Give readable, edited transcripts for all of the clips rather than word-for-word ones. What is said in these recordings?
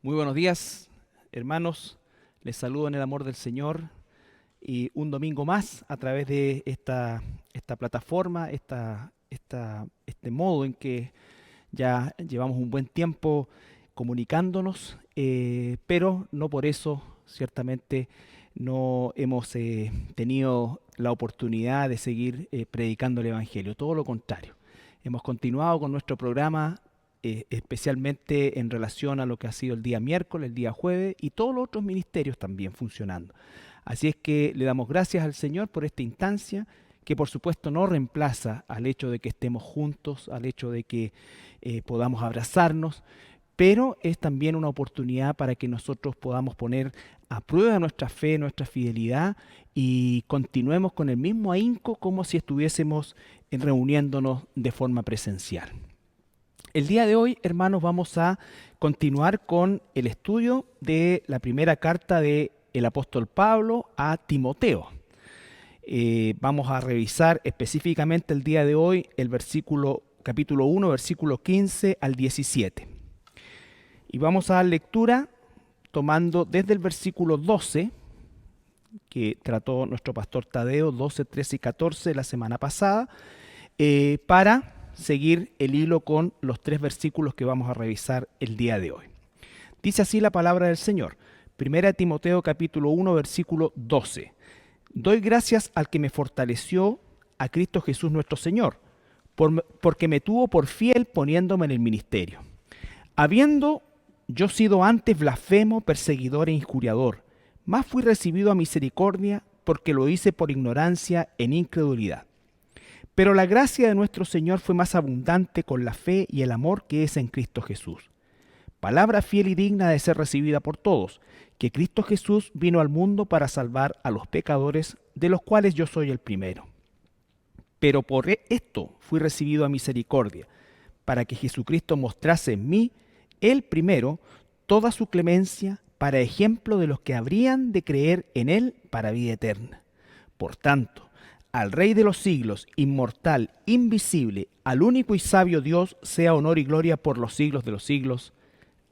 Muy buenos días, hermanos. Les saludo en el amor del Señor y un domingo más a través de esta plataforma, este modo en que ya llevamos un buen tiempo comunicándonos, pero no por eso ciertamente no hemos tenido la oportunidad de seguir predicando el Evangelio. Todo lo contrario. Hemos continuado con nuestro programa especialmente en relación a lo que ha sido el día miércoles, el día jueves y todos los otros ministerios también funcionando. Así es que le damos gracias al Señor por esta instancia que por supuesto no reemplaza al hecho de que estemos juntos, al hecho de que podamos abrazarnos, pero es también una oportunidad para que nosotros podamos poner a prueba nuestra fe, nuestra fidelidad y continuemos con el mismo ahínco como si estuviésemos reuniéndonos de forma presencial. El día de hoy, hermanos, vamos a continuar con el estudio de la primera carta del apóstol Pablo a Timoteo. Vamos a revisar específicamente el día de hoy el capítulo 1, versículo 15 al 17. Y vamos a dar lectura tomando desde el versículo 12, que trató nuestro pastor Tadeo, 12, 13 y 14 la semana pasada, para seguir el hilo con los 3 versículos que vamos a revisar el día de hoy. Dice así la palabra del Señor. Primera Timoteo capítulo 1 versículo 12. Doy gracias al que me fortaleció, a Cristo Jesús nuestro Señor, porque me tuvo por fiel poniéndome en el ministerio. Habiendo yo sido antes blasfemo, perseguidor e injuriador, más fui recibido a misericordia porque lo hice por ignorancia en incredulidad. Pero la gracia de nuestro Señor fue más abundante con la fe y el amor que es en Cristo Jesús. Palabra fiel y digna de ser recibida por todos, que Cristo Jesús vino al mundo para salvar a los pecadores, de los cuales yo soy el primero. Pero por esto fui recibido a misericordia, para que Jesucristo mostrase en mí, el primero, toda su clemencia, para ejemplo de los que habrían de creer en Él para vida eterna. Por tanto, al Rey de los siglos, inmortal, invisible, al único y sabio Dios, sea honor y gloria por los siglos de los siglos.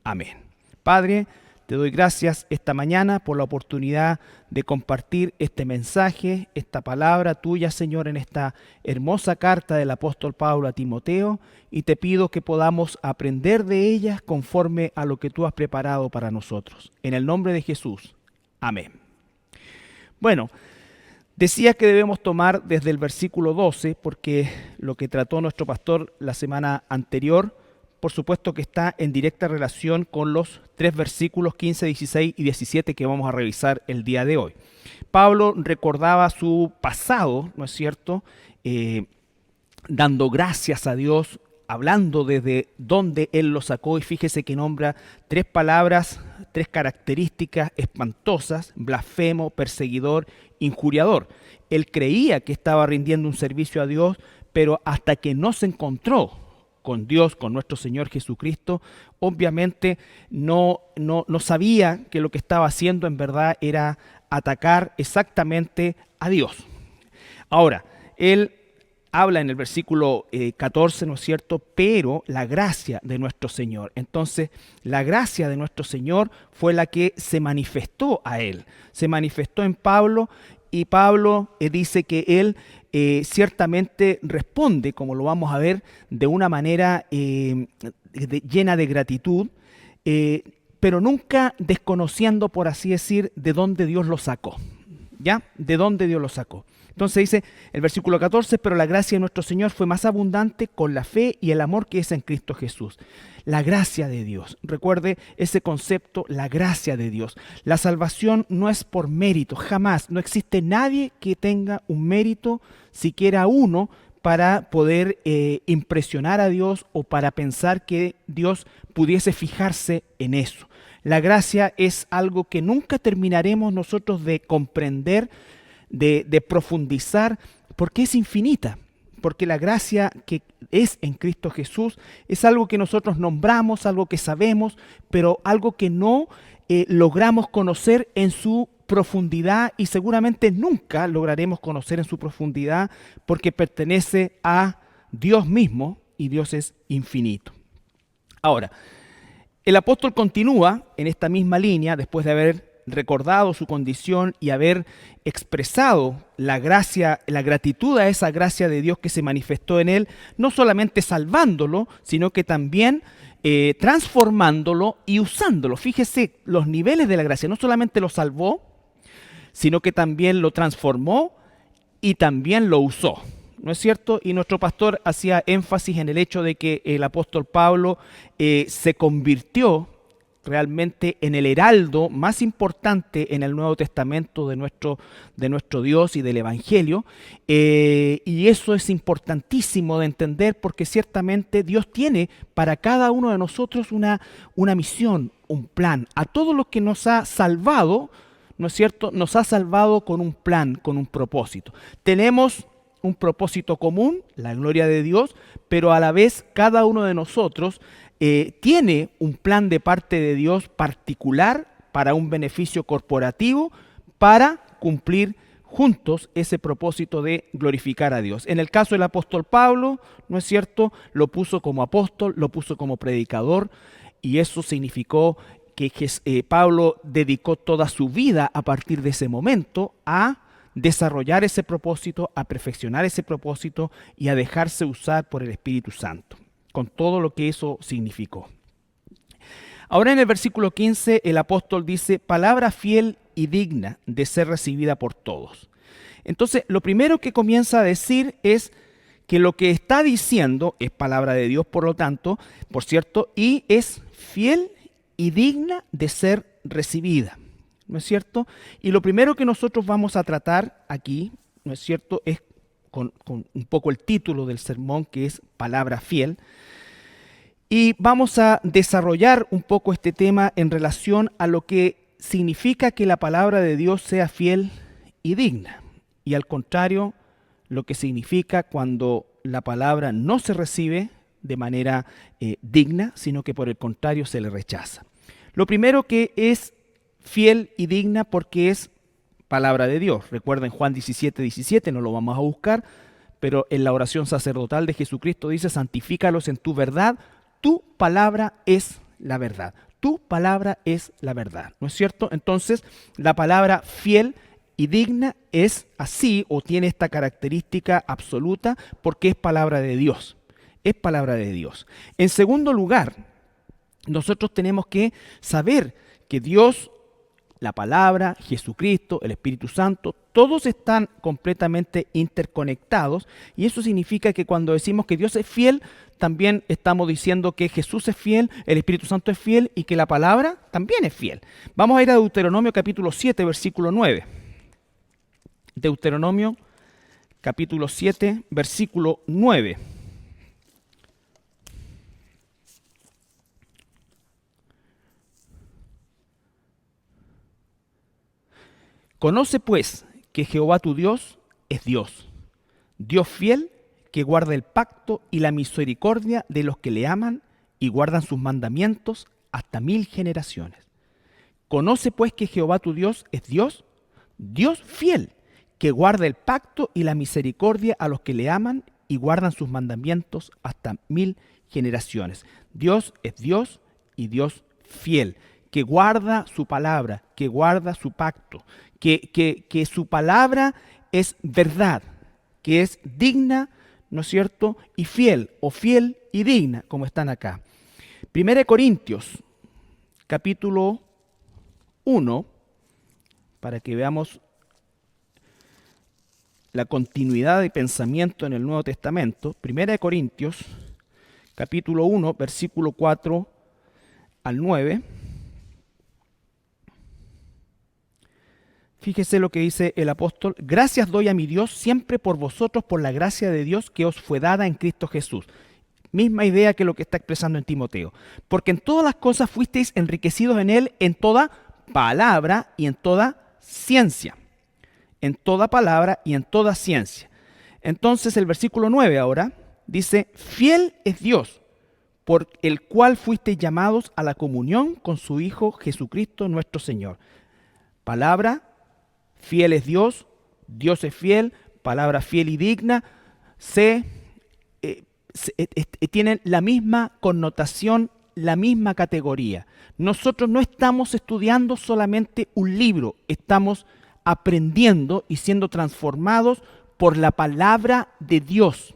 Amén. Padre, te doy gracias esta mañana por la oportunidad de compartir este mensaje, esta palabra tuya, Señor, en esta hermosa carta del apóstol Pablo a Timoteo, y te pido que podamos aprender de ella conforme a lo que tú has preparado para nosotros. En el nombre de Jesús. Amén. Bueno, decía que debemos tomar desde el versículo 12, porque lo que trató nuestro pastor la semana anterior, por supuesto que está en directa relación con los 3 versículos 15, 16 y 17 que vamos a revisar el día de hoy. Pablo recordaba su pasado, ¿no es cierto?, dando gracias a Dios, hablando desde dónde Él lo sacó, y fíjese que nombra 3 palabras, 3 características espantosas: blasfemo, perseguidor, injuriador. Él creía que estaba rindiendo un servicio a Dios, pero hasta que no se encontró con Dios, con nuestro Señor Jesucristo, obviamente no sabía que lo que estaba haciendo en verdad era atacar exactamente a Dios. Ahora, él habla en el versículo 14, ¿no es cierto?, pero la gracia de nuestro Señor. Entonces, la gracia de nuestro Señor fue la que se manifestó a él, se manifestó en Pablo, y Pablo dice que él ciertamente responde, como lo vamos a ver, de una manera llena de gratitud, pero nunca desconociendo, por así decir, de dónde Dios lo sacó. ¿Ya? ¿De dónde Dios lo sacó? Entonces dice el versículo 14, pero la gracia de nuestro Señor fue más abundante con la fe y el amor que es en Cristo Jesús. La gracia de Dios. Recuerde ese concepto, la gracia de Dios. La salvación no es por mérito, jamás. No existe nadie que tenga un mérito, siquiera uno, para poder impresionar a Dios o para pensar que Dios pudiese fijarse en eso. La gracia es algo que nunca terminaremos nosotros de comprender, de profundizar, porque es infinita. Porque la gracia que es en Cristo Jesús es algo que nosotros nombramos, algo que sabemos, pero algo que no logramos conocer en su profundidad, y seguramente nunca lograremos conocer en su profundidad, porque pertenece a Dios mismo y Dios es infinito. Ahora, el apóstol continúa en esta misma línea después de haber recordado su condición y haber expresado la gracia, la gratitud a esa gracia de Dios que se manifestó en él, no solamente salvándolo, sino que también transformándolo y usándolo. Fíjese los niveles de la gracia, no solamente lo salvó, sino que también lo transformó y también lo usó. ¿No es cierto? Y nuestro pastor hacía énfasis en el hecho de que el apóstol Pablo se convirtió realmente en el heraldo más importante en el Nuevo Testamento de nuestro Dios y del Evangelio. Y eso es importantísimo de entender porque ciertamente Dios tiene para cada uno de nosotros una misión, un plan. A todos los que nos ha salvado, ¿no es cierto? Nos ha salvado con un plan, con un propósito. Tenemos un propósito común, la gloria de Dios, pero a la vez cada uno de nosotros tiene un plan de parte de Dios particular para un beneficio corporativo para cumplir juntos ese propósito de glorificar a Dios. En el caso del apóstol Pablo, ¿no es cierto? Lo puso como apóstol, lo puso como predicador y eso significó que Pablo dedicó toda su vida a partir de ese momento a desarrollar ese propósito, a perfeccionar ese propósito y a dejarse usar por el Espíritu Santo, con todo lo que eso significó. Ahora en el versículo 15 el apóstol dice, palabra fiel y digna de ser recibida por todos. Entonces lo primero que comienza a decir es que lo que está diciendo es palabra de Dios, por lo tanto, por cierto, y es fiel y digna de ser recibida. ¿No es cierto? Y lo primero que nosotros vamos a tratar aquí, ¿no es cierto?, es con un poco el título del sermón, que es palabra fiel. Y vamos a desarrollar un poco este tema en relación a lo que significa que la palabra de Dios sea fiel y digna. Y al contrario, lo que significa cuando la palabra no se recibe de manera digna, sino que por el contrario se le rechaza. Lo primero que es fiel y digna porque es palabra de Dios. Recuerden Juan 17:17, no lo vamos a buscar, pero en la oración sacerdotal de Jesucristo dice, santifícalos en tu verdad, tu palabra es la verdad. Tu palabra es la verdad, ¿no es cierto? Entonces, la palabra fiel y digna es así o tiene esta característica absoluta porque es palabra de Dios. Es palabra de Dios. En segundo lugar, nosotros tenemos que saber que Dios, la palabra, Jesucristo, el Espíritu Santo, todos están completamente interconectados y eso significa que cuando decimos que Dios es fiel, también estamos diciendo que Jesús es fiel, el Espíritu Santo es fiel y que la palabra también es fiel. Vamos a ir a Deuteronomio capítulo 7, versículo 9. Deuteronomio capítulo 7, versículo 9. Conoce pues que Jehová tu Dios es Dios, Dios fiel que guarda el pacto y la misericordia de los que le aman y guardan sus mandamientos hasta 1000 generaciones. Conoce pues que Jehová tu Dios es Dios, Dios fiel que guarda el pacto y la misericordia a los que le aman y guardan sus mandamientos hasta 1000 generaciones. Dios es Dios y Dios fiel, que guarda su palabra, que guarda su pacto, que su palabra es verdad, que es digna, ¿no es cierto?, y fiel, o fiel y digna, como están acá. 1 Corintios, capítulo 1, para que veamos la continuidad de pensamiento en el Nuevo Testamento. 1 Corintios, capítulo 1, versículo 4 al 9. Fíjese lo que dice el apóstol. Gracias doy a mi Dios siempre por vosotros, por la gracia de Dios que os fue dada en Cristo Jesús. Misma idea que lo que está expresando en Timoteo. Porque en todas las cosas fuisteis enriquecidos en él, en toda palabra y en toda ciencia. En toda palabra y en toda ciencia. Entonces el versículo 9 ahora dice, fiel es Dios, por el cual fuisteis llamados a la comunión con su Hijo Jesucristo nuestro Señor. Palabra, fiel es Dios, Dios es fiel, palabra fiel y digna, tienen la misma connotación la misma categoría. Nosotros no estamos estudiando solamente un libro, estamos aprendiendo y siendo transformados por la palabra de Dios.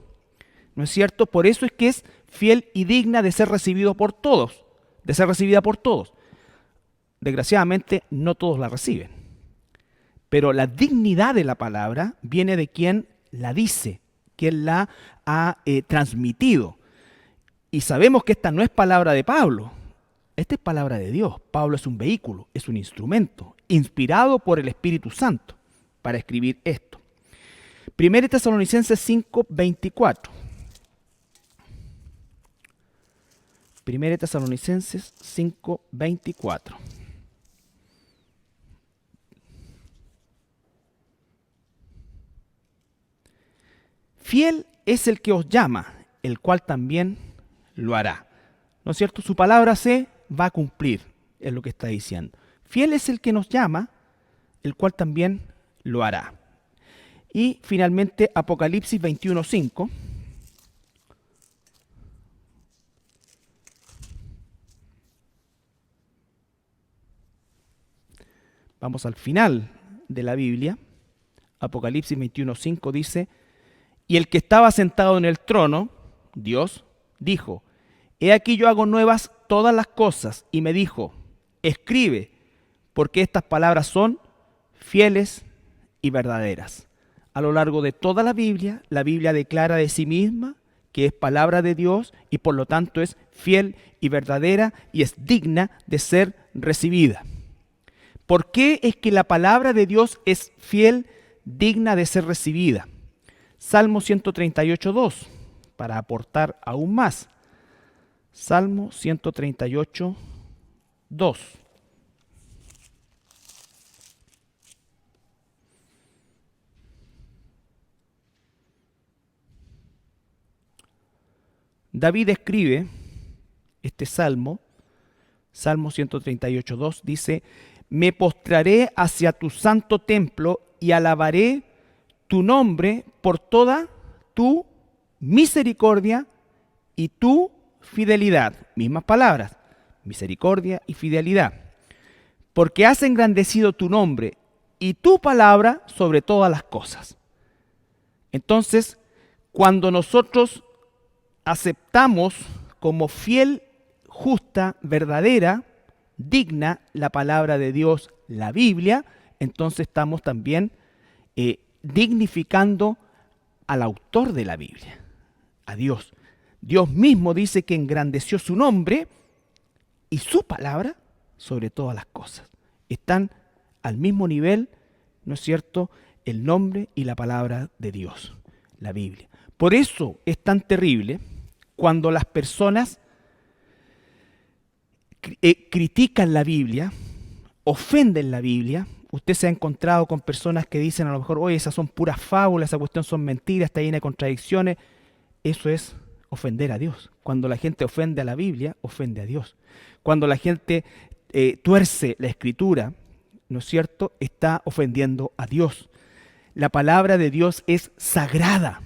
¿No es cierto? Por eso es que es fiel y digna de ser recibido por todos, de ser recibida por todos. Desgraciadamente, no todos la reciben. Pero la dignidad de la palabra viene de quien la dice, quien la ha transmitido. Y sabemos que esta no es palabra de Pablo, esta es palabra de Dios. Pablo es un vehículo, es un instrumento, inspirado por el Espíritu Santo para escribir esto. 1 Tesalonicenses 5:24. 1 Tesalonicenses 5:24. Fiel es el que os llama, el cual también lo hará. ¿No es cierto? Su palabra se va a cumplir, es lo que está diciendo. Fiel es el que nos llama, el cual también lo hará. Y finalmente Apocalipsis 21:5. Vamos al final de la Biblia. Apocalipsis 21:5 dice: y el que estaba sentado en el trono, Dios, dijo: he aquí yo hago nuevas todas las cosas. Y me dijo: escribe, porque estas palabras son fieles y verdaderas. A lo largo de toda la Biblia declara de sí misma que es palabra de Dios y por lo tanto es fiel y verdadera y es digna de ser recibida. ¿Por qué es que la palabra de Dios es fiel, digna de ser recibida? Salmo 138:2, para aportar aún más. Salmo 138:2. David escribe este salmo, Salmo 138:2, dice: me postraré hacia tu santo templo y alabaré tu nombre por toda tu misericordia y tu fidelidad. Mismas palabras, misericordia y fidelidad. Porque has engrandecido tu nombre y tu palabra sobre todas las cosas. Entonces, cuando nosotros aceptamos como fiel, justa, verdadera, digna la palabra de Dios, la Biblia, entonces estamos también dignificando al autor de la Biblia, a Dios. Dios mismo dice que engrandeció su nombre y su palabra sobre todas las cosas. Están al mismo nivel, ¿no es cierto?, el nombre y la palabra de Dios, la Biblia. Por eso es tan terrible cuando las personas critican la Biblia, ofenden la Biblia. Usted se ha encontrado con personas que dicen a lo mejor: oye, esas son puras fábulas, esa cuestión son mentiras, está llena de contradicciones. Eso es ofender a Dios. Cuando la gente ofende a la Biblia, ofende a Dios. Cuando la gente tuerce la Escritura, ¿no es cierto?, está ofendiendo a Dios. La palabra de Dios es sagrada.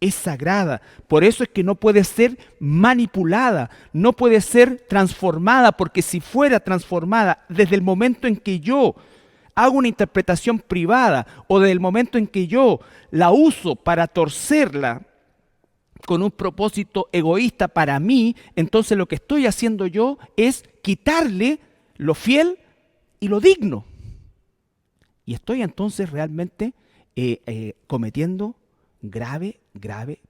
Es sagrada. Por eso es que no puede ser manipulada, no puede ser transformada, porque si fuera transformada desde el momento en que yo hago una interpretación privada o desde el momento en que yo la uso para torcerla con un propósito egoísta para mí, entonces lo que estoy haciendo yo es quitarle lo fiel y lo digno. Y estoy entonces realmente cometiendo grave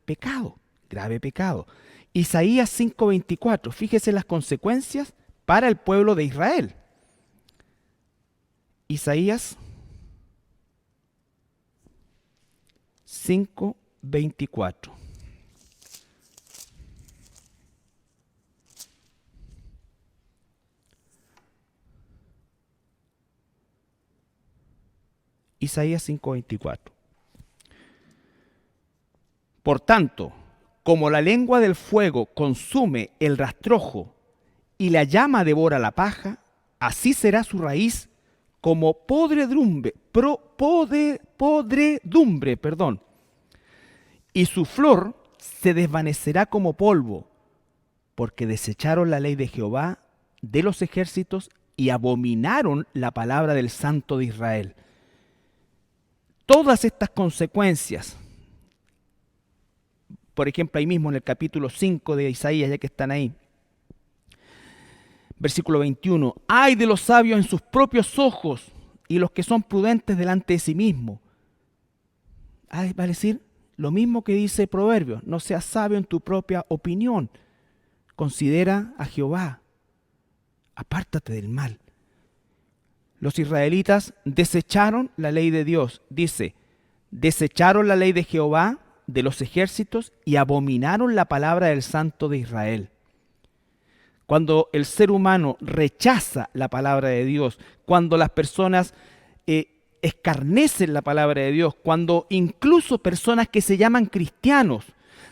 pecado. Isaías 5:24, fíjese las consecuencias para el pueblo de Israel. Isaías 5:24. Isaías 5:24. Por tanto, como la lengua del fuego consume el rastrojo y la llama devora la paja, así será su raíz como podredumbre, y su flor se desvanecerá como polvo, porque desecharon la ley de Jehová de los ejércitos y abominaron la palabra del Santo de Israel. Todas estas consecuencias, por ejemplo, ahí mismo en el capítulo 5 de Isaías, ya que están ahí, versículo 21, ay de los sabios en sus propios ojos y los que son prudentes delante de sí mismo. Va a decir lo mismo que dice Proverbios, no seas sabio en tu propia opinión, considera a Jehová, apártate del mal. Los israelitas desecharon la ley de Dios, dice, desecharon la ley de Jehová de los ejércitos y abominaron la palabra del Santo de Israel. Cuando el ser humano rechaza la palabra de Dios, cuando las personas escarnecen la palabra de Dios, cuando incluso personas que se llaman cristianos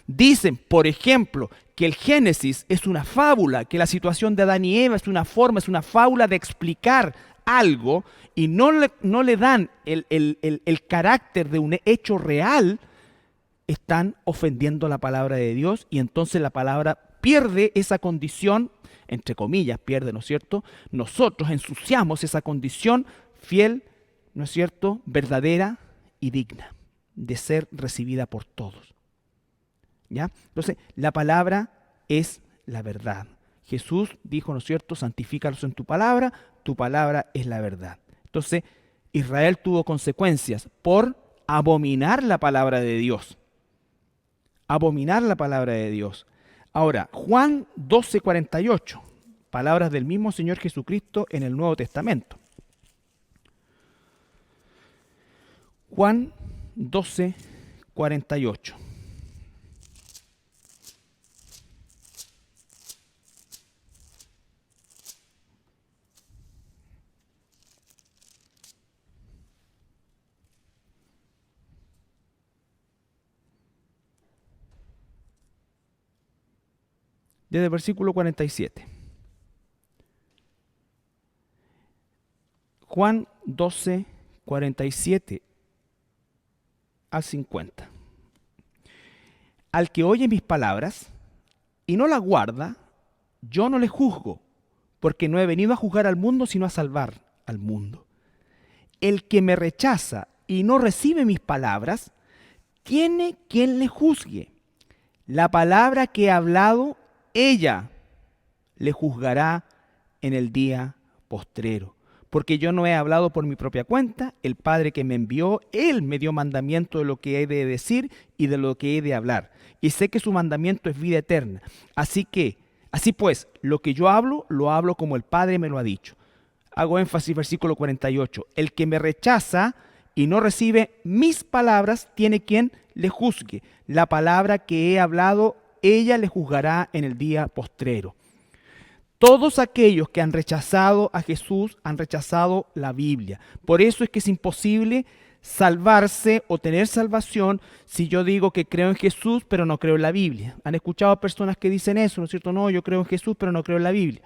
dicen, por ejemplo, que el Génesis es una fábula, que la situación de Adán y Eva es una fábula de explicar algo y no le dan el carácter de un hecho real, están ofendiendo la palabra de Dios y entonces la palabra pierde esa condición, entre comillas, pierde, ¿no es cierto? Nosotros ensuciamos esa condición fiel, ¿no es cierto?, verdadera y digna de ser recibida por todos. ¿Ya? Entonces, la palabra es la verdad. Jesús dijo, ¿no es cierto?, santifícalos en tu palabra es la verdad. Entonces, Israel tuvo consecuencias por abominar la palabra de Dios. Abominar la palabra de Dios. Ahora, Juan 12:48, palabras del mismo Señor Jesucristo en el Nuevo Testamento. Juan 12:48. Desde el versículo 47. Juan 12:47 al 50. Al que oye mis palabras y no las guarda, yo no le juzgo, porque no he venido a juzgar al mundo, sino a salvar al mundo. El que me rechaza y no recibe mis palabras, tiene quien le juzgue. La palabra que he hablado, ella le juzgará en el día postrero. Porque yo no he hablado por mi propia cuenta, el Padre que me envió, Él me dio mandamiento de lo que he de decir y de lo que he de hablar. Y sé que su mandamiento es vida eterna. Así pues, lo que yo hablo, lo hablo como el Padre me lo ha dicho. Hago énfasis, versículo 48. El que me rechaza y no recibe mis palabras, tiene quien le juzgue. La palabra que he hablado, ella le juzgará en el día postrero. Todos aquellos que han rechazado a Jesús han rechazado la Biblia. Por eso es que es imposible salvarse o tener salvación si yo digo que creo en Jesús pero no creo en la Biblia. ¿Han escuchado personas que dicen eso, no es cierto? No, yo creo en Jesús pero no creo en la Biblia.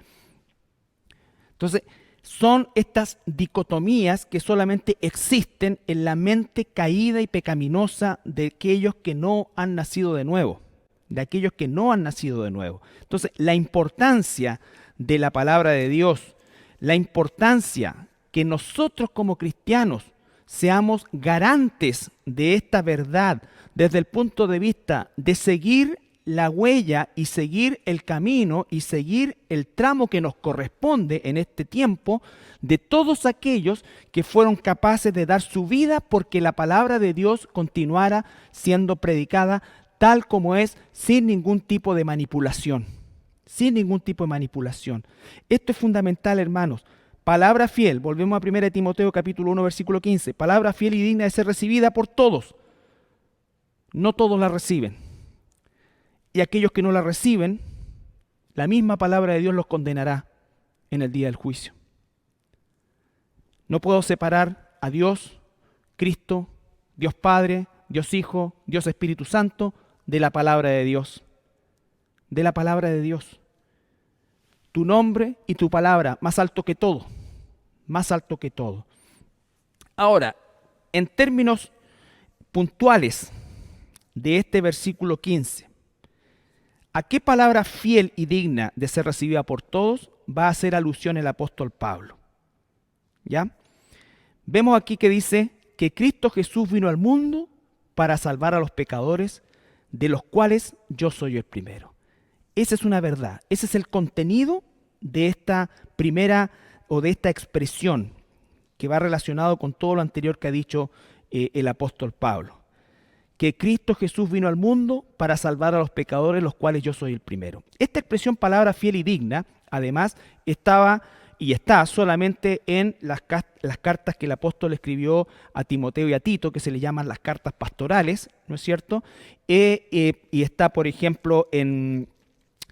Entonces, son estas dicotomías que solamente existen en la mente caída y pecaminosa de aquellos que no han nacido de nuevo. De aquellos que no han nacido de nuevo. Entonces, la importancia de la palabra de Dios, la importancia que nosotros como cristianos seamos garantes de esta verdad desde el punto de vista de seguir la huella y seguir el camino y seguir el tramo que nos corresponde en este tiempo de todos aquellos que fueron capaces de dar su vida porque la palabra de Dios continuara siendo predicada tal como es, sin ningún tipo de manipulación. Sin ningún tipo de manipulación. Esto es fundamental, hermanos. Palabra fiel, volvemos a 1 Timoteo capítulo 1, versículo 15. Palabra fiel y digna de ser recibida por todos. No todos la reciben. Y aquellos que no la reciben, la misma palabra de Dios los condenará en el día del juicio. No puedo separar a Dios, Cristo, Dios Padre, Dios Hijo, Dios Espíritu Santo, de la palabra de Dios. De la palabra de Dios. Tu nombre y tu palabra, más alto que todo. Más alto que todo. Ahora, en términos puntuales de este versículo 15, ¿A qué palabra fiel y digna de ser recibida por todos va a hacer alusión el apóstol Pablo? ¿Ya? Vemos aquí que dice que Cristo Jesús vino al mundo para salvar a los pecadores, de los cuales yo soy el primero. Esa es una verdad, ese es el contenido de esta primera o de esta expresión que va relacionado con todo lo anterior que ha dicho el apóstol Pablo. Que Cristo Jesús vino al mundo para salvar a los pecadores, los cuales yo soy el primero. Esta expresión palabra fiel y digna, además, estaba y está solamente en las cartas que el apóstol escribió a Timoteo y a Tito, que se le llaman las cartas pastorales, ¿no es cierto? Y está, por ejemplo, en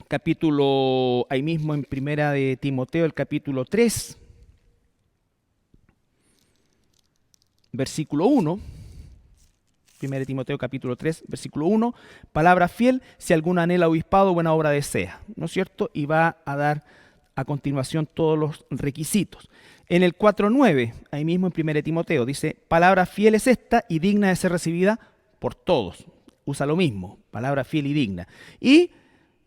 capítulo, ahí mismo en primera de Timoteo, el capítulo 3, versículo 1. 1 Timoteo capítulo 3, versículo 1, palabra fiel, si algún anhela obispado, buena obra desea, ¿no es cierto? Y va a dar a continuación todos los requisitos. En el 4.9, ahí mismo en 1 Timoteo, dice, palabra fiel es esta y digna de ser recibida por todos. Usa lo mismo, palabra fiel y digna. Y,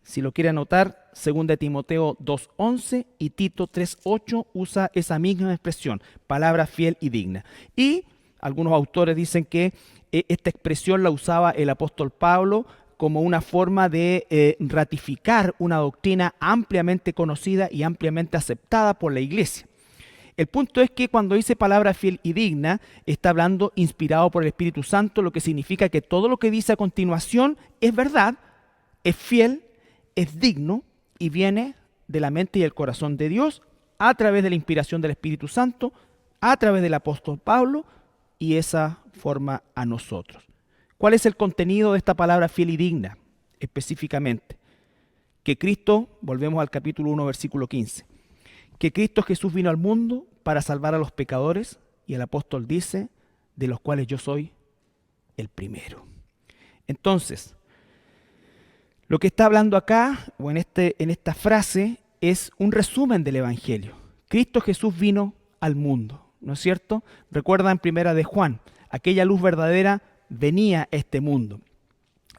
si lo quiere anotar, 2 Timoteo 2.11 y Tito 3.8 usa esa misma expresión, palabra fiel y digna. Y algunos autores dicen que esta expresión la usaba el apóstol Pablo como una forma de ratificar una doctrina ampliamente conocida y ampliamente aceptada por la iglesia. El punto es que cuando dice palabra fiel y digna, está hablando inspirado por el Espíritu Santo, lo que significa que todo lo que dice a continuación es verdad, es fiel, es digno y viene de la mente y el corazón de Dios a través de la inspiración del Espíritu Santo, a través del apóstol Pablo, y esa forma a nosotros. ¿Cuál es el contenido de esta palabra fiel y digna? Específicamente, que Cristo, volvemos al capítulo 1, versículo 15, que Cristo Jesús vino al mundo para salvar a los pecadores, y el apóstol dice, de los cuales yo soy el primero. Entonces, lo que está hablando acá, o en esta frase, es un resumen del Evangelio. Cristo Jesús vino al mundo, ¿no es cierto? Recuerda en primera de Juan, aquella luz verdadera venía a este mundo.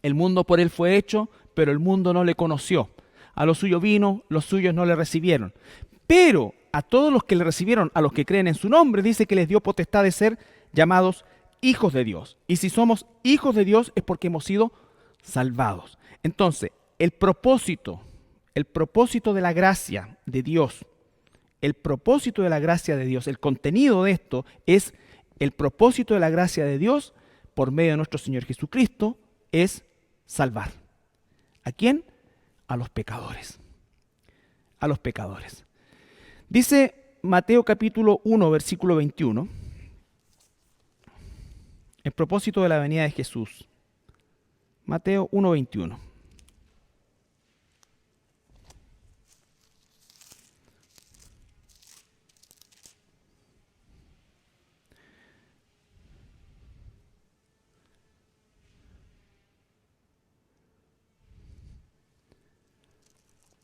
El mundo por él fue hecho, pero el mundo no le conoció. A los suyos vino, los suyos no le recibieron. Pero a todos los que le recibieron, a los que creen en su nombre, dice que les dio potestad de ser llamados hijos de Dios. Y si somos hijos de Dios es porque hemos sido salvados. Entonces, el propósito de la gracia de Dios, el propósito de la gracia de Dios, el contenido de esto es el propósito de la gracia de Dios por medio de nuestro Señor Jesucristo es salvar. ¿A quién? A los pecadores. A los pecadores. Dice Mateo capítulo 1, versículo 21, el propósito de la venida de Jesús. Mateo 1, 21.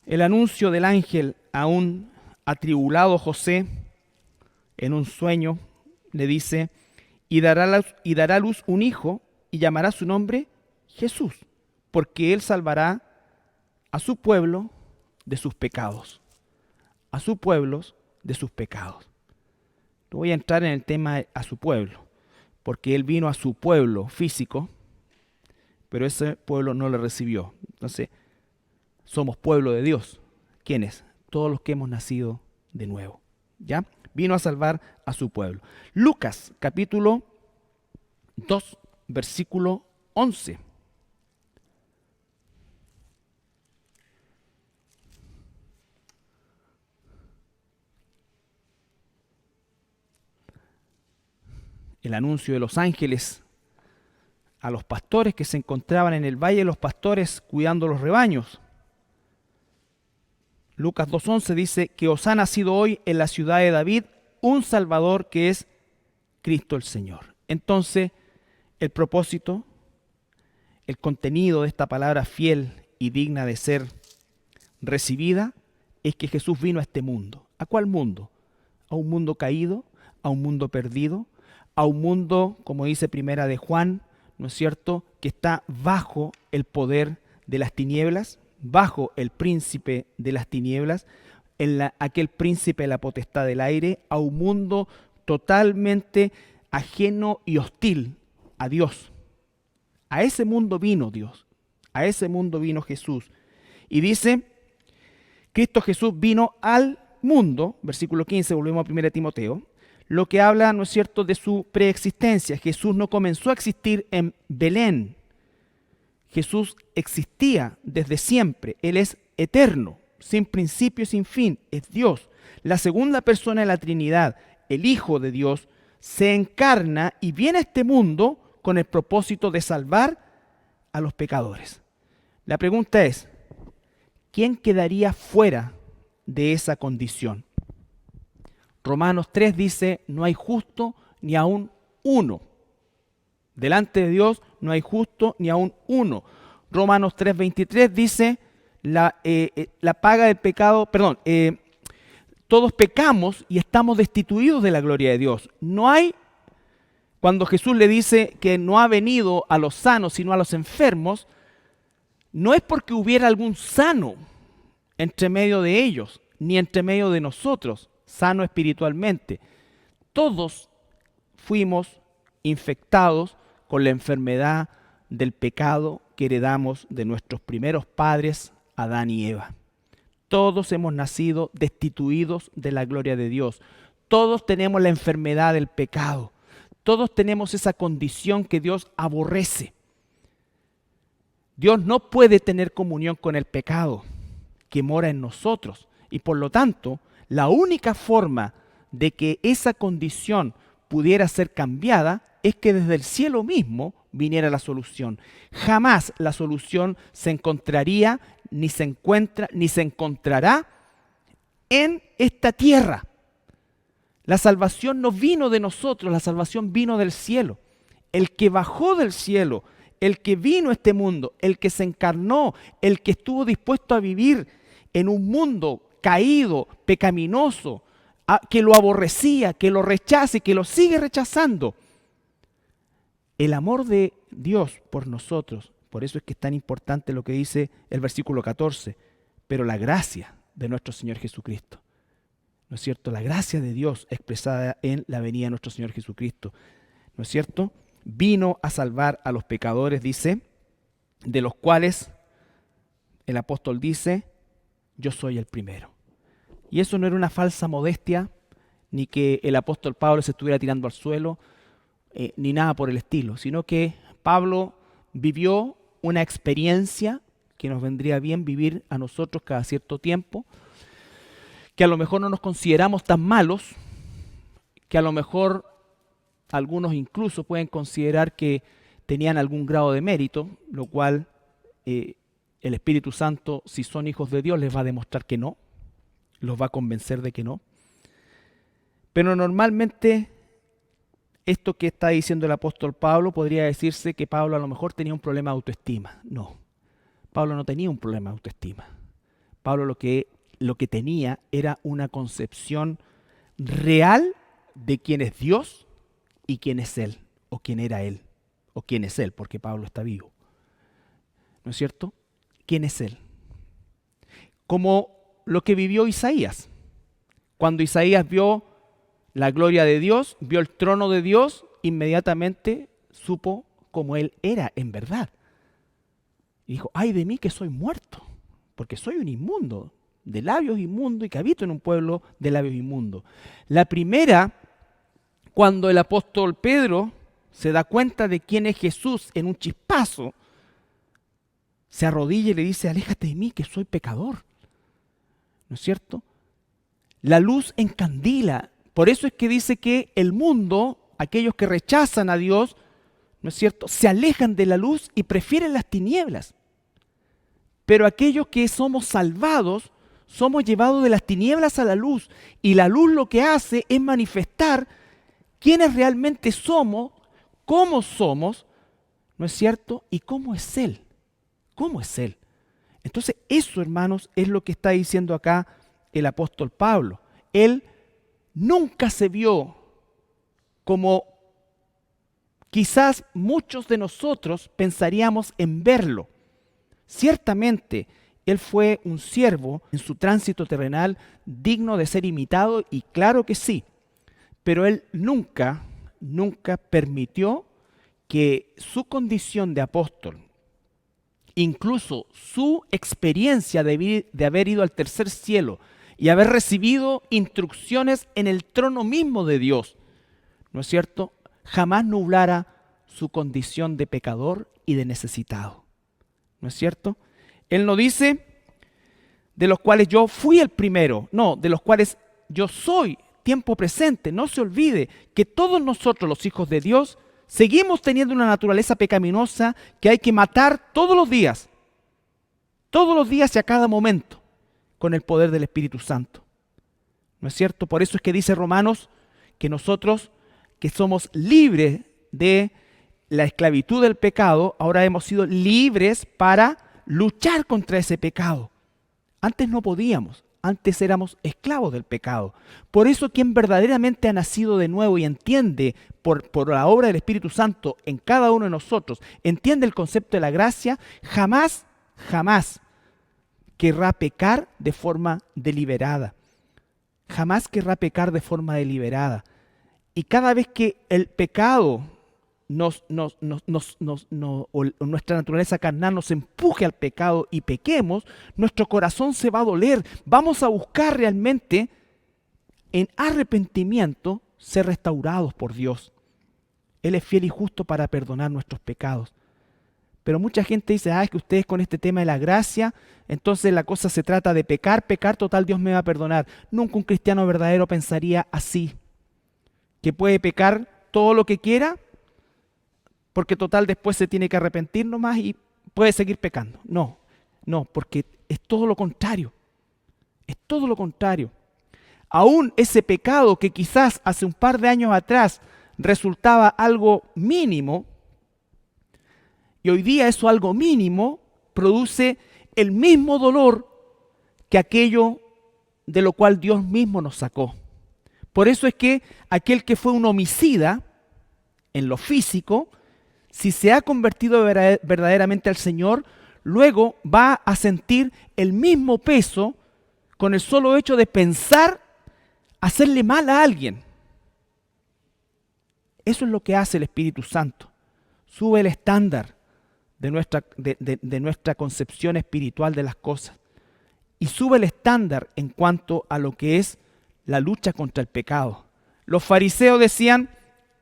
El anuncio del ángel a un atribulado José en un sueño le dice, y dará a luz un hijo y llamará su nombre Jesús, porque él salvará a su pueblo de sus pecados. A su pueblo de sus pecados. No voy a entrar en el tema a su pueblo, porque él vino a su pueblo físico, pero ese pueblo no le recibió. Entonces, somos pueblo de Dios. ¿Quiénes? Todos los que hemos nacido de nuevo. ¿Ya? Vino a salvar a su pueblo. Lucas, capítulo 2, versículo 11. El anuncio de los ángeles a los pastores que se encontraban en el valle de los pastores cuidando los rebaños. Lucas 2.11 dice que os ha nacido hoy en la ciudad de David un Salvador que es Cristo el Señor. Entonces, el propósito, el contenido de esta palabra fiel y digna de ser recibida es que Jesús vino a este mundo. ¿A cuál mundo? A un mundo caído, a un mundo perdido, a un mundo, como dice primera de Juan, ¿no es cierto?, que está bajo el poder de las tinieblas, bajo el príncipe de las tinieblas, aquel príncipe de la potestad del aire, a un mundo totalmente ajeno y hostil a Dios. A ese mundo vino Dios, a ese mundo vino Jesús. Y dice, Cristo Jesús vino al mundo, versículo 15, volvemos a 1 Timoteo, lo que habla, ¿no es cierto?, de su preexistencia. Jesús no comenzó a existir en Belén. Jesús existía desde siempre. Él es eterno, sin principio y sin fin. Es Dios. La segunda persona de la Trinidad, el Hijo de Dios, se encarna y viene a este mundo con el propósito de salvar a los pecadores. La pregunta es, ¿quién quedaría fuera de esa condición? Romanos 3 dice, no hay justo ni aun uno. Delante de Dios no hay justo ni aun uno. Romanos 3:23 dice, la paga del pecado, todos pecamos y estamos destituidos de la gloria de Dios. No hay, cuando Jesús le dice que no ha venido a los sanos sino a los enfermos, no es porque hubiera algún sano entre medio de ellos, ni entre medio de nosotros, sano espiritualmente. Todos fuimos infectados con la enfermedad del pecado que heredamos de nuestros primeros padres, Adán y Eva. Todos hemos nacido destituidos de la gloria de Dios. Todos tenemos la enfermedad del pecado. Todos tenemos esa condición que Dios aborrece. Dios no puede tener comunión con el pecado que mora en nosotros. Y por lo tanto, la única forma de que esa condición pudiera ser cambiada es que desde el cielo mismo viniera la solución. Jamás la solución se encontraría, ni se encuentra, ni se encontrará en esta tierra. La salvación no vino de nosotros, la salvación vino del cielo. El que bajó del cielo, el que vino a este mundo, el que se encarnó, el que estuvo dispuesto a vivir en un mundo caído, pecaminoso, que lo aborrecía, que lo rechaza y que lo sigue rechazando. El amor de Dios por nosotros, por eso es que es tan importante lo que dice el versículo 14, pero la gracia de nuestro Señor Jesucristo. ¿No es cierto? La gracia de Dios expresada en la venida de nuestro Señor Jesucristo. ¿No es cierto? Vino a salvar a los pecadores, dice, de los cuales el apóstol dice, yo soy el primero. Y eso no era una falsa modestia, ni que el apóstol Pablo se estuviera tirando al suelo, ni nada por el estilo, sino que Pablo vivió una experiencia que nos vendría bien vivir a nosotros cada cierto tiempo, que a lo mejor no nos consideramos tan malos, que a lo mejor algunos incluso pueden considerar que tenían algún grado de mérito, lo cual el Espíritu Santo, si son hijos de Dios, les va a demostrar que no, los va a convencer de que no. Pero normalmente esto que está diciendo el apóstol Pablo podría decirse que Pablo a lo mejor tenía un problema de autoestima. No, Pablo no tenía un problema de autoestima. Pablo lo que tenía era una concepción real de quién es Dios y quién es Él, o quién era Él, o quién es Él, porque Pablo está vivo. ¿No es cierto? ¿Quién es Él? Como lo que vivió Isaías. Cuando Isaías vio la gloria de Dios, vio el trono de Dios, inmediatamente supo cómo Él era en verdad. Y dijo, ay de mí que soy muerto, porque soy un inmundo, de labios inmundos y que habito en un pueblo de labios inmundos. La primera, cuando el apóstol Pedro se da cuenta de quién es Jesús en un chispazo, se arrodilla y le dice, aléjate de mí que soy pecador. ¿No es cierto? La luz encandila. Por eso es que dice que el mundo, aquellos que rechazan a Dios, ¿no es cierto?, se alejan de la luz y prefieren las tinieblas. Pero aquellos que somos salvados, somos llevados de las tinieblas a la luz. Y la luz lo que hace es manifestar quiénes realmente somos, cómo somos, ¿no es cierto?, y cómo es Él. ¿Cómo es Él? Entonces eso, hermanos, es lo que está diciendo acá el apóstol Pablo. Él nunca se vio como quizás muchos de nosotros pensaríamos en verlo. Ciertamente, Él fue un siervo en su tránsito terrenal digno de ser imitado, y claro que sí, pero Él nunca permitió que su condición de apóstol, incluso su experiencia de haber ido al tercer cielo y haber recibido instrucciones en el trono mismo de Dios, ¿no es cierto?, jamás nublara su condición de pecador y de necesitado. ¿No es cierto? Él no dice de los cuales yo fui el primero, no, de los cuales yo soy tiempo presente. No se olvide que todos nosotros, los hijos de Dios, seguimos teniendo una naturaleza pecaminosa que hay que matar todos los días y a cada momento, con el poder del Espíritu Santo. ¿No es cierto? Por eso es que dice Romanos que nosotros, que somos libres de la esclavitud del pecado, ahora hemos sido libres para luchar contra ese pecado. Antes no podíamos, antes éramos esclavos del pecado. Por eso quien verdaderamente ha nacido de nuevo y entiende por la obra del Espíritu Santo en cada uno de nosotros, entiende el concepto de la gracia, jamás querrá pecar de forma deliberada. Jamás querrá pecar de forma deliberada. Y cada vez que el pecado o nuestra naturaleza carnal nos empuje al pecado y pequemos, nuestro corazón se va a doler. Vamos a buscar realmente en arrepentimiento ser restaurados por Dios. Él es fiel y justo para perdonar nuestros pecados. Pero mucha gente dice, es que ustedes con este tema de la gracia, entonces la cosa se trata de pecar, total Dios me va a perdonar. Nunca un cristiano verdadero pensaría así, que puede pecar todo lo que quiera, porque total después se tiene que arrepentir nomás y puede seguir pecando. No, porque es todo lo contrario. Es todo lo contrario. Aún ese pecado que quizás hace un par de años atrás resultaba algo mínimo, y hoy día eso algo mínimo produce el mismo dolor que aquello de lo cual Dios mismo nos sacó. Por eso es que aquel que fue un homicida en lo físico, si se ha convertido verdaderamente al Señor, luego va a sentir el mismo peso con el solo hecho de pensar hacerle mal a alguien. Eso es lo que hace el Espíritu Santo. Sube el estándar de nuestra concepción espiritual de las cosas. Y sube el estándar en cuanto a lo que es la lucha contra el pecado. Los fariseos decían,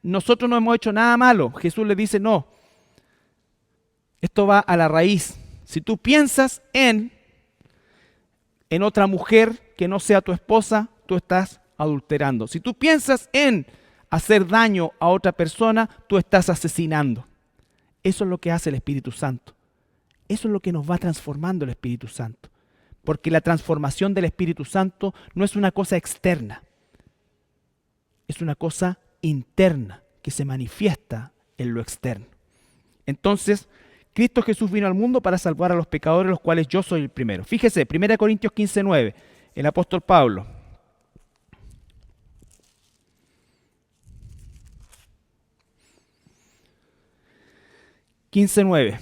nosotros no hemos hecho nada malo. Jesús les dice, no. Esto va a la raíz. Si tú piensas en otra mujer que no sea tu esposa, tú estás adulterando. Si tú piensas en hacer daño a otra persona, tú estás asesinando. Eso es lo que hace el Espíritu Santo. Eso es lo que nos va transformando el Espíritu Santo. Porque la transformación del Espíritu Santo no es una cosa externa. Es una cosa interna que se manifiesta en lo externo. Entonces, Cristo Jesús vino al mundo para salvar a los pecadores, los cuales yo soy el primero. Fíjese, 1 Corintios 15:9, el apóstol Pablo. (15:9).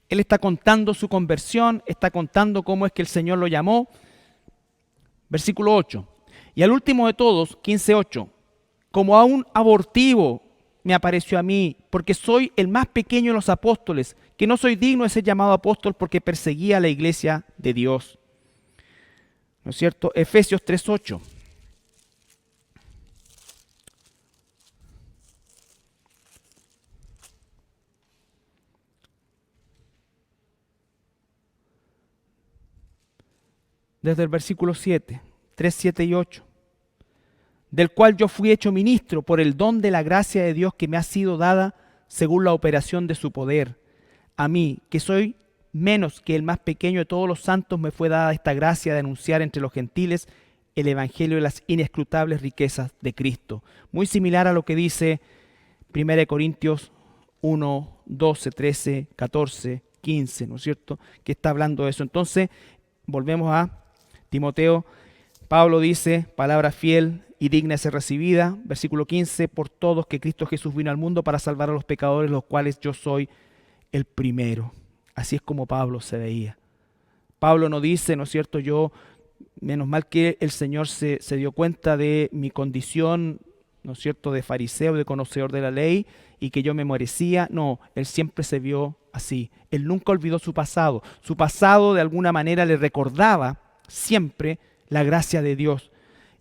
Él está contando su conversión, está contando cómo es que el Señor lo llamó. Versículo 8. Y al último de todos, 15:8. Como a un abortivo me apareció a mí, porque soy el más pequeño de los apóstoles, que no soy digno de ser llamado apóstol porque perseguía a la iglesia de Dios. ¿No es cierto? Efesios 3:8. Desde el versículo 7, 3, 7 y 8. Del cual yo fui hecho ministro por el don de la gracia de Dios que me ha sido dada según la operación de su poder. A mí, que soy menos que el más pequeño de todos los santos, me fue dada esta gracia de anunciar entre los gentiles el evangelio de las inescrutables riquezas de Cristo. Muy similar a lo que dice 1 Corintios 1, 12, 13, 14, 15, ¿no es cierto? Que está hablando de eso. Entonces, volvemos a Timoteo. Pablo dice, palabra fiel y digna de ser recibida. Versículo 15, por todos que Cristo Jesús vino al mundo para salvar a los pecadores, los cuales yo soy el primero. Así es como Pablo se veía. Pablo no dice, ¿no es cierto? Menos mal que el Señor se dio cuenta de mi condición, ¿no es cierto?, de fariseo, de conocedor de la ley, y que yo me merecía. No, él siempre se vio así. Él nunca olvidó su pasado. Su pasado de alguna manera le recordaba siempre la gracia de Dios.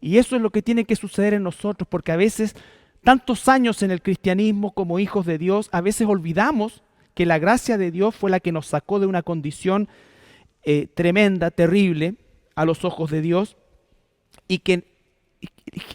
Y eso es lo que tiene que suceder en nosotros, porque a veces, tantos años en el cristianismo como hijos de Dios, a veces olvidamos que la gracia de Dios fue la que nos sacó de una condición tremenda, terrible, a los ojos de Dios, y que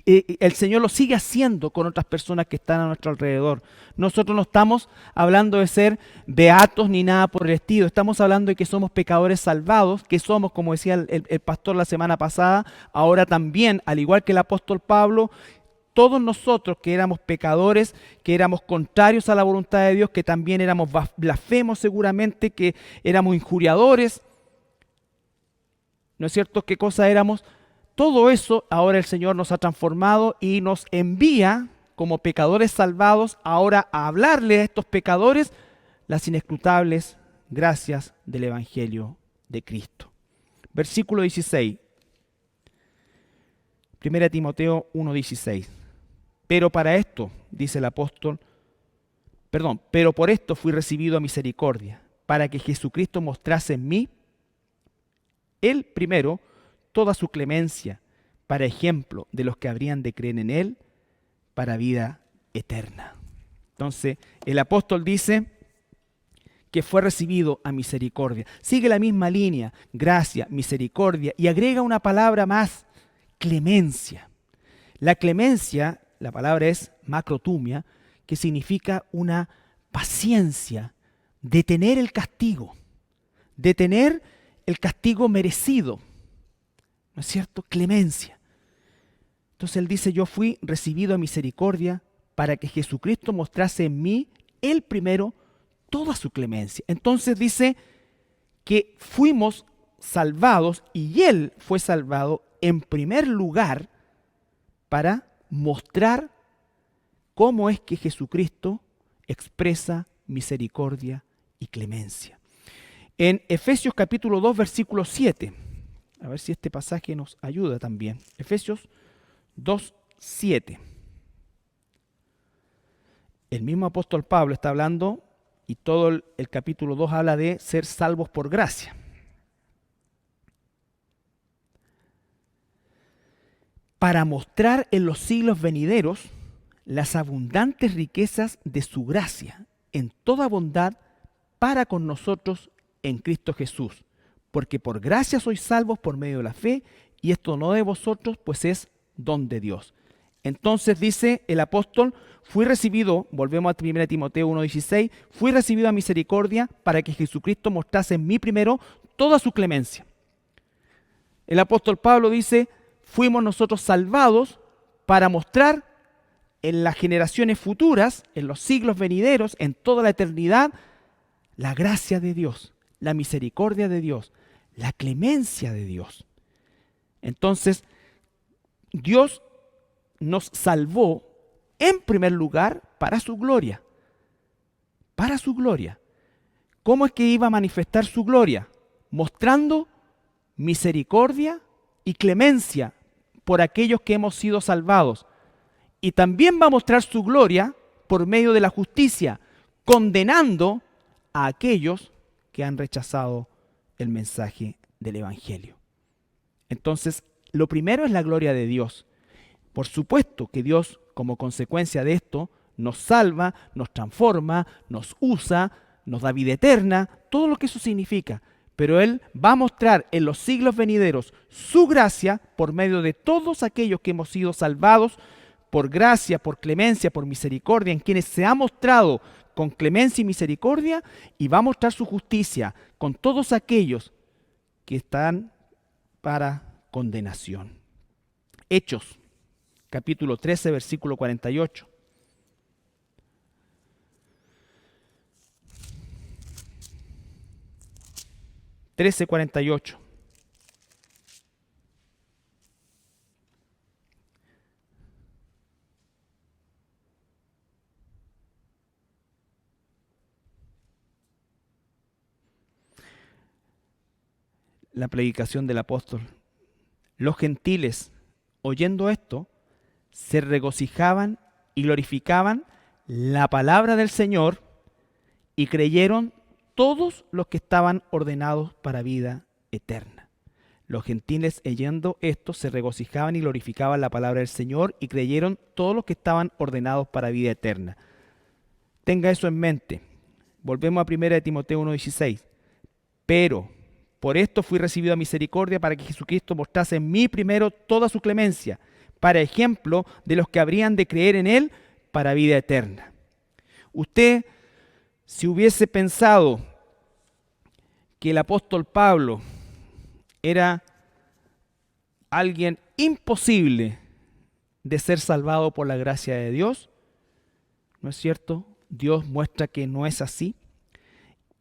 el Señor lo sigue haciendo con otras personas que están a nuestro alrededor. Nosotros no estamos hablando de ser beatos ni nada por el estilo. Estamos hablando de que somos pecadores salvados, que somos, como decía el pastor la semana pasada, ahora también, al igual que el apóstol Pablo, todos nosotros que éramos pecadores, que éramos contrarios a la voluntad de Dios, que también éramos blasfemos seguramente, que éramos injuriadores, ¿no es cierto? ¿Qué cosa éramos? Todo eso ahora el Señor nos ha transformado y nos envía como pecadores salvados ahora a hablarle a estos pecadores las inescrutables gracias del Evangelio de Cristo. Versículo 16. 1 Timoteo 1:16. Pero para esto, dice el apóstol, pero por esto fui recibido a misericordia, para que Jesucristo mostrase en mí, Él primero, toda su clemencia, para ejemplo de los que habrían de creer en Él, para vida eterna. Entonces, el apóstol dice que fue recibido a misericordia. Sigue la misma línea, gracia, misericordia, y agrega una palabra más, clemencia. La clemencia, la palabra es macrotumia, que significa una paciencia, detener el castigo, detener el castigo merecido, ¿no es cierto? Clemencia. Entonces él dice, yo fui recibido a misericordia para que Jesucristo mostrase en mí, él primero, toda su clemencia. Entonces dice que fuimos salvados y él fue salvado en primer lugar para mostrar cómo es que Jesucristo expresa misericordia y clemencia. En Efesios capítulo 2, versículo 7, a ver si este pasaje nos ayuda también. Efesios 2, 7. El mismo apóstol Pablo está hablando y todo el capítulo 2 habla de ser salvos por gracia. Para mostrar en los siglos venideros las abundantes riquezas de su gracia en toda bondad para con nosotros en Cristo Jesús. Porque por gracia sois salvos por medio de la fe, y esto no de vosotros, pues es don de Dios. Entonces dice el apóstol, fui recibido, volvemos a 1 Timoteo 1:16, fui recibido a misericordia para que Jesucristo mostrase en mí primero toda su clemencia. El apóstol Pablo dice, fuimos nosotros salvados para mostrar en las generaciones futuras, en los siglos venideros, en toda la eternidad, la gracia de Dios, la misericordia de Dios, la clemencia de Dios. Entonces, Dios nos salvó en primer lugar para su gloria. Para su gloria. ¿Cómo es que iba a manifestar su gloria? Mostrando misericordia y clemencia por aquellos que hemos sido salvados. Y también va a mostrar su gloria por medio de la justicia, condenando a aquellos que han rechazado el mensaje del Evangelio. Entonces, lo primero es la gloria de Dios. Por supuesto que Dios, como consecuencia de esto, nos salva, nos transforma, nos usa, nos da vida eterna, todo lo que eso significa. Pero Él va a mostrar en los siglos venideros su gracia por medio de todos aquellos que hemos sido salvados por gracia, por clemencia, por misericordia, en quienes se ha mostrado con clemencia y misericordia, y va a mostrar su justicia con todos aquellos que están para condenación. Hechos, capítulo 13, versículo 48. Trece, 48. la predicación del apóstol. Los gentiles, oyendo esto, se regocijaban y glorificaban la palabra del Señor, y creyeron todos los que estaban ordenados para vida eterna. Los gentiles, oyendo esto, se regocijaban y glorificaban la palabra del Señor, y creyeron todos los que estaban ordenados para vida eterna. Tenga eso en mente. Volvemos a 1 Timoteo 1:16. Pero por esto fui recibido a misericordia, para que Jesucristo mostrase en mí primero toda su clemencia, para ejemplo de los que habrían de creer en Él para vida eterna. Usted, si hubiese pensado que el apóstol Pablo era alguien imposible de ser salvado por la gracia de Dios, ¿no es cierto? Dios muestra que no es así.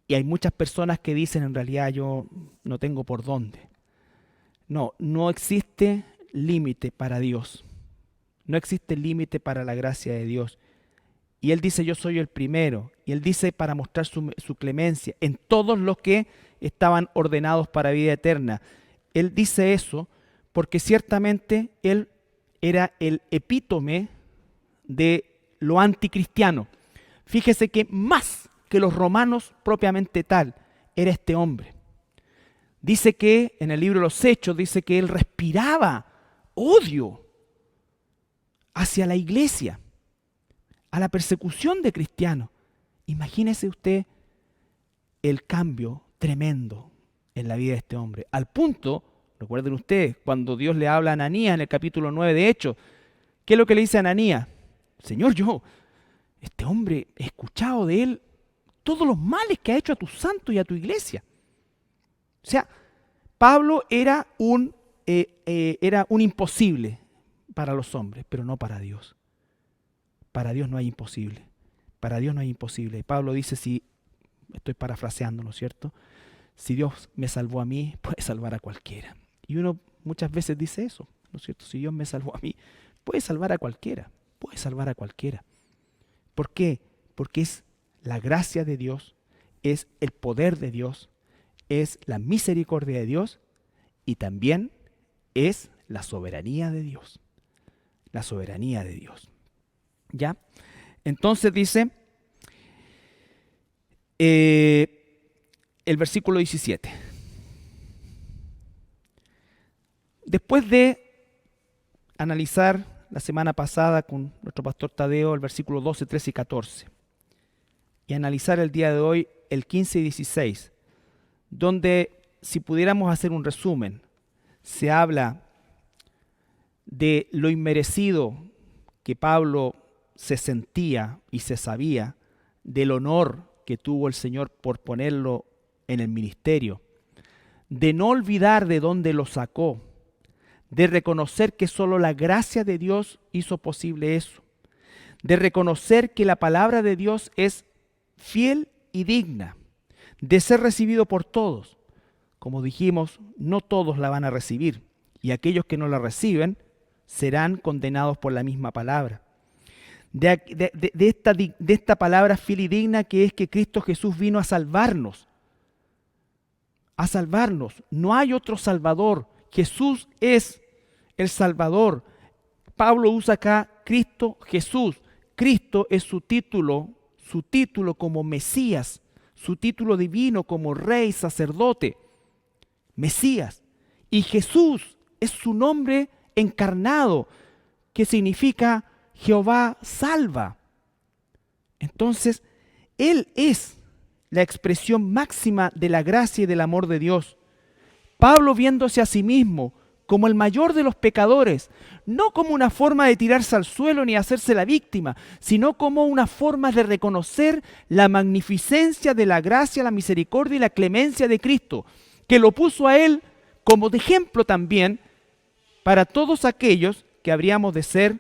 Y hay muchas personas que dicen, en realidad yo no tengo por dónde. No, no existe límite para Dios. No existe límite para la gracia de Dios. Y Él dice, yo soy el primero. Y Él dice, para mostrar su clemencia en todos los que estaban ordenados para vida eterna. Él dice eso porque ciertamente Él era el epítome de lo anticristiano. Fíjese que más que los romanos propiamente tal, era este hombre. Dice que, en el libro de los Hechos, dice que él respiraba odio hacia la iglesia, a la persecución de cristianos. Imagínese usted el cambio tremendo en la vida de este hombre. Al punto, recuerden ustedes, cuando Dios le habla a Ananías en el capítulo 9 de Hechos, ¿qué es lo que le dice a Ananías? Señor, este hombre, he escuchado de él todos los males que ha hecho a tus santos y a tu iglesia. O sea, Pablo era un imposible para los hombres, pero no para Dios. Para Dios no hay imposible. Para Dios no hay imposible. Pablo dice, si, estoy parafraseando, ¿no es cierto? Si Dios me salvó a mí, puede salvar a cualquiera. Y uno muchas veces dice eso, ¿no es cierto? Si Dios me salvó a mí, puede salvar a cualquiera. Puede salvar a cualquiera. ¿Por qué? Porque es la gracia de Dios, es el poder de Dios, es la misericordia de Dios y también es la soberanía de Dios. La soberanía de Dios. ¿Ya? Entonces dice el versículo 17. Después de analizar la semana pasada con nuestro pastor Tadeo el versículo 12, 13 y 14, y analizar el día de hoy el 15 y 16, donde, si pudiéramos hacer un resumen, se habla de lo inmerecido que Pablo se sentía y se sabía, del honor que tuvo el Señor por ponerlo en el ministerio, de no olvidar de dónde lo sacó, de reconocer que solo la gracia de Dios hizo posible eso, de reconocer que la palabra de Dios es fiel y digna, de ser recibido por todos. Como dijimos, no todos la van a recibir, y aquellos que no la reciben serán condenados por la misma palabra. De esta palabra fiel y digna, que es que Cristo Jesús vino a salvarnos. A salvarnos. No hay otro Salvador. Jesús es el Salvador. Pablo usa acá Cristo Jesús. Cristo es su título como Mesías, su título divino como Rey, sacerdote, Mesías. Y Jesús es su nombre encarnado, que significa Jehová salva. Entonces, Él es la expresión máxima de la gracia y del amor de Dios. Pablo, viéndose a sí mismo como el mayor de los pecadores, no como una forma de tirarse al suelo ni hacerse la víctima, sino como una forma de reconocer la magnificencia de la gracia, la misericordia y la clemencia de Cristo, que lo puso a Él como de ejemplo también para todos aquellos que habríamos de ser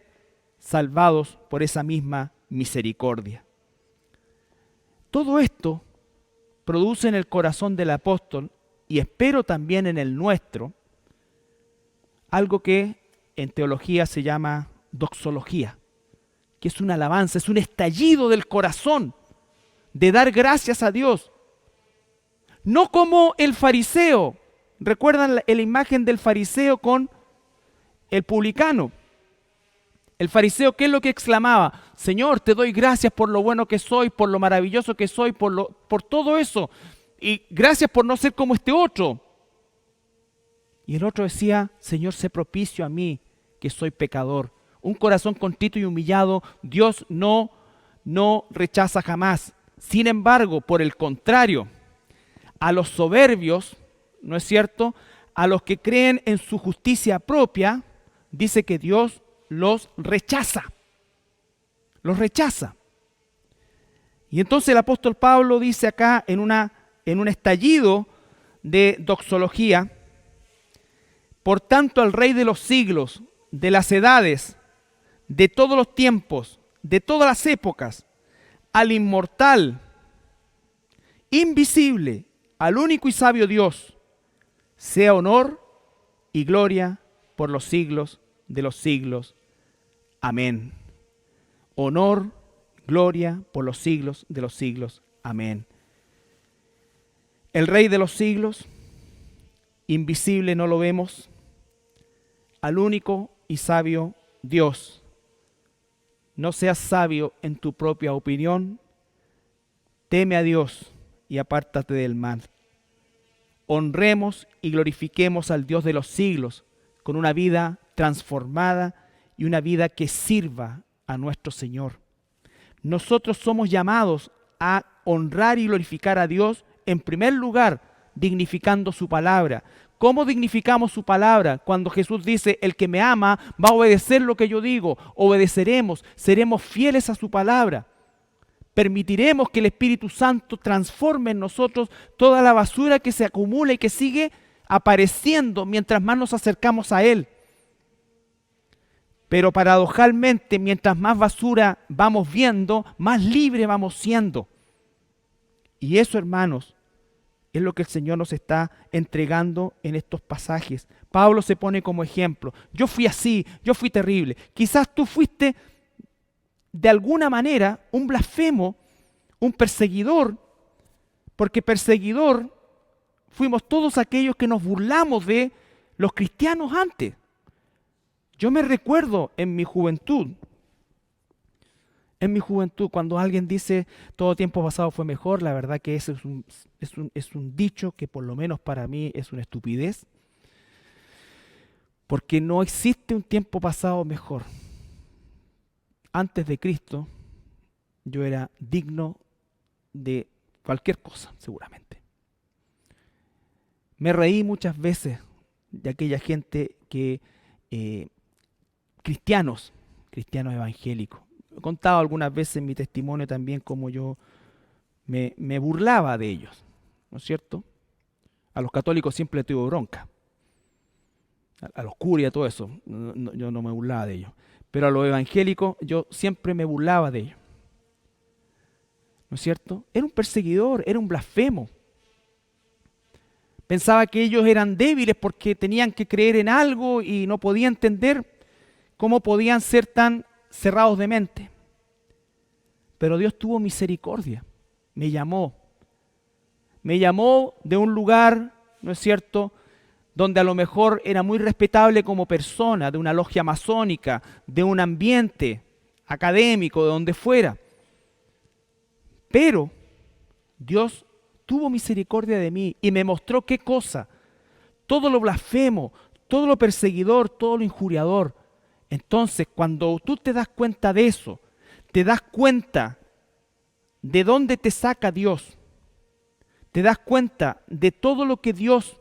salvados por esa misma misericordia. Todo esto produce en el corazón del apóstol, y espero también en el nuestro, algo que en teología se llama doxología, que es una alabanza, es un estallido del corazón de dar gracias a Dios. No como el fariseo ¿Recuerdan la imagen del fariseo con el publicano? El fariseo, ¿qué es lo que exclamaba? Señor, te doy gracias por lo bueno que soy, por lo maravilloso que soy, por todo eso. Y gracias por no ser como este otro. Y el otro decía, Señor, sé propicio a mí, que soy pecador. Un corazón contrito y humillado, Dios no rechaza jamás. Sin embargo, por el contrario, a los soberbios, ¿no es cierto?, a los que creen en su justicia propia, dice que Dios los rechaza. Los rechaza. Y entonces el apóstol Pablo dice acá en un estallido de doxología, por tanto al Rey de los siglos, de las edades, de todos los tiempos, de todas las épocas, al inmortal, invisible, al único y sabio Dios, sea honor y gloria por los siglos de los siglos. Amén. Honor, gloria por los siglos de los siglos. Amén. El Rey de los siglos, invisible no lo vemos, al único y sabio Dios. No seas sabio en tu propia opinión, teme a Dios y apártate del mal. Honremos y glorifiquemos al Dios de los siglos con una vida transformada y una vida que sirva a nuestro Señor. Nosotros somos llamados a honrar y glorificar a Dios en primer lugar, dignificando su palabra. ¿Cómo dignificamos su palabra? Cuando Jesús dice, el que me ama va a obedecer lo que yo digo. Obedeceremos, seremos fieles a su palabra. Permitiremos que el Espíritu Santo transforme en nosotros toda la basura que se acumula y que sigue apareciendo mientras más nos acercamos a Él. Pero paradojalmente, mientras más basura vamos viendo, más libre vamos siendo. Y eso, hermanos, es lo que el Señor nos está entregando en estos pasajes. Pablo se pone como ejemplo. Yo fui así, yo fui terrible. Quizás tú fuiste de alguna manera un blasfemo, un perseguidor, porque perseguidor fuimos todos aquellos que nos burlamos de los cristianos antes. Yo me recuerdo en mi juventud, cuando alguien dice todo tiempo pasado fue mejor, la verdad que ese es un dicho que por lo menos para mí es una estupidez, porque no existe un tiempo pasado mejor. Antes de Cristo yo era digno de cualquier cosa, seguramente. Me reí muchas veces de aquella gente que, cristianos evangélicos. He contado algunas veces en mi testimonio también cómo yo me burlaba de ellos, ¿no es cierto? A los católicos siempre tuve bronca, a los curias, todo eso, yo no me burlaba de ellos. Pero a los evangélicos yo siempre me burlaba de ellos, ¿no es cierto? Era un perseguidor, era un blasfemo. Pensaba que ellos eran débiles porque tenían que creer en algo y no podía entender cómo podían ser tan cerrados de mente. Pero Dios tuvo misericordia, me llamó de un lugar, ¿no es cierto?, donde a lo mejor era muy respetable como persona, de una logia masónica, de un ambiente académico, de donde fuera. Pero Dios tuvo misericordia de mí y me mostró qué cosa, todo lo blasfemo, todo lo perseguidor, todo lo injuriador. Entonces, cuando tú te das cuenta de eso, te das cuenta de dónde te saca Dios, te das cuenta de todo lo que Dios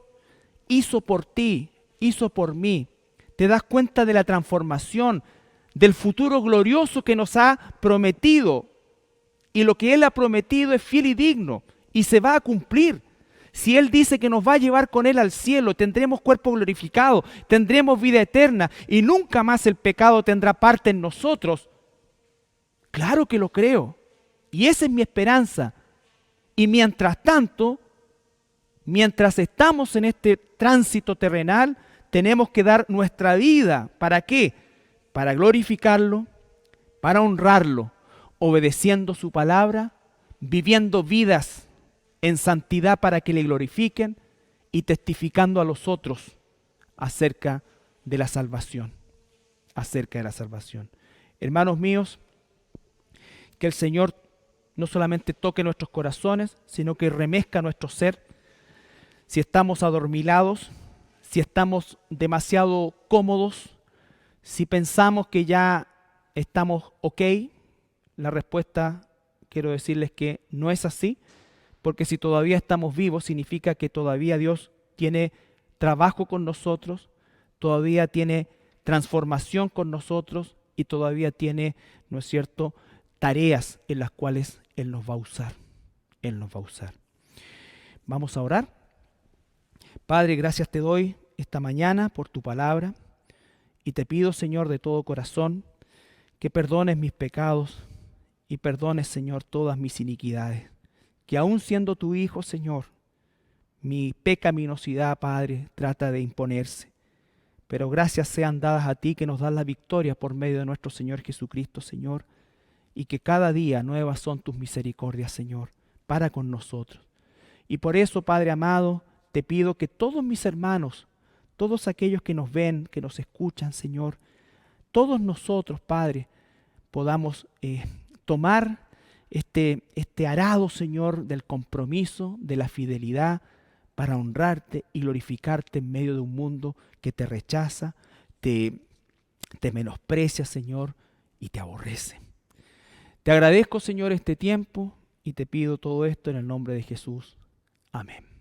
hizo por ti, hizo por mí, te das cuenta de la transformación, del futuro glorioso que nos ha prometido, y lo que Él ha prometido es fiel y digno, y se va a cumplir. Si Él dice que nos va a llevar con Él al cielo, tendremos cuerpo glorificado, tendremos vida eterna, y nunca más el pecado tendrá parte en nosotros, claro que lo creo, y esa es mi esperanza. Y mientras tanto, mientras estamos en este tránsito terrenal, tenemos que dar nuestra vida. ¿Para qué? Para glorificarlo, para honrarlo, obedeciendo su palabra, viviendo vidas en santidad para que le glorifiquen y testificando a los otros acerca de la salvación, acerca de la salvación. Hermanos míos, que el Señor no solamente toque nuestros corazones, sino que remezca nuestro ser. Si estamos adormilados, si estamos demasiado cómodos, si pensamos que ya estamos ok, la respuesta quiero decirles que no es así, porque si todavía estamos vivos significa que todavía Dios tiene trabajo con nosotros, todavía tiene transformación con nosotros y todavía tiene, ¿no es cierto?, tareas en las cuales Él nos va a usar. Él nos va a usar. Vamos a orar. Padre, gracias te doy esta mañana por tu palabra y te pido, Señor, de todo corazón, que perdones mis pecados y perdones, Señor, todas mis iniquidades. Que aún siendo tu Hijo, Señor, mi pecaminosidad, Padre, trata de imponerse. Pero gracias sean dadas a ti que nos das la victoria por medio de nuestro Señor Jesucristo, Señor, y que cada día nuevas son tus misericordias, Señor, para con nosotros. Y por eso, Padre amado, te pido que todos mis hermanos, todos aquellos que nos ven, que nos escuchan, Señor, todos nosotros, Padre, podamos tomar este arado, Señor, del compromiso, de la fidelidad, para honrarte y glorificarte en medio de un mundo que te rechaza, te menosprecia, Señor, y te aborrece. Te agradezco, Señor, este tiempo y te pido todo esto en el nombre de Jesús. Amén.